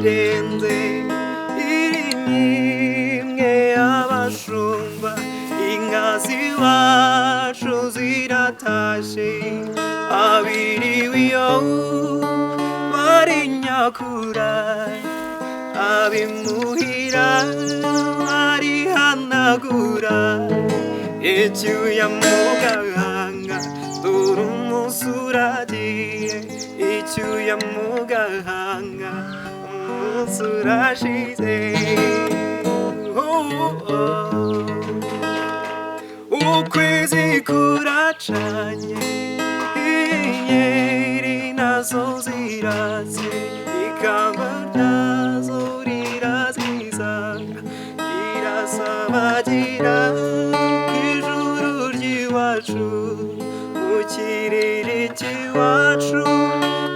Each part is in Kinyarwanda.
irarenze irimwe abashumba inka ziwacu ziratashe abiriwe iyo barinyakura abimuhira barihanagura icyuya mu gahanga dore umunsi uragiye icyuya mu gahanga umunsi urashize ukwezi kuracanye inyenyeri nazo ziratse ikamba ryazo rirazizanga rirasabagira kw'ijuru ry'iwacu mu kirere cy'iwacu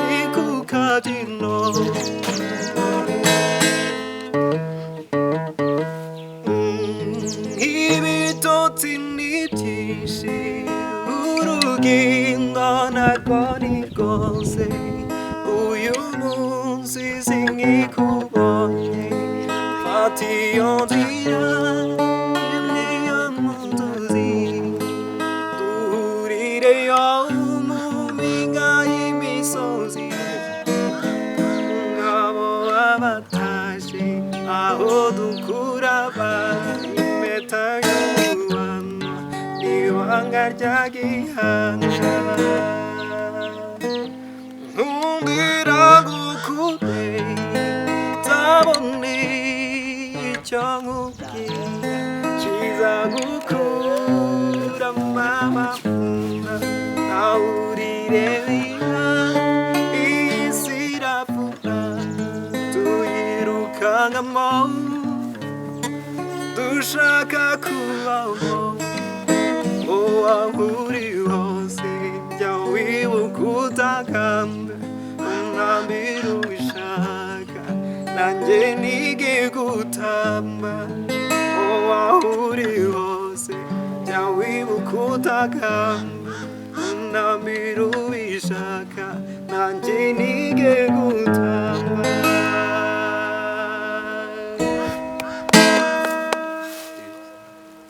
ni ku kabyino ibitotsi ni byinshi urugendo narwo ni rwose uyu munsi sinkikubonye fata iyo nzira imwe y'umusozi duhurireyo mu mpinga y'imisozi ngabo abatashe aho dukura impeta y'umubano n'ibanga rya gihanga ntumbwira gukude nzabone icyo nkubwira kiza gukura amahunda nawe urireba iyi si iravuga tuyirukankamo dushaka kubaho aho uri hose jya wibuka utakamba unambira ubishaka nanjye nige gutamba aho uri hose jya wibuka utakamba unambira ubishaka nanjye nige gutamba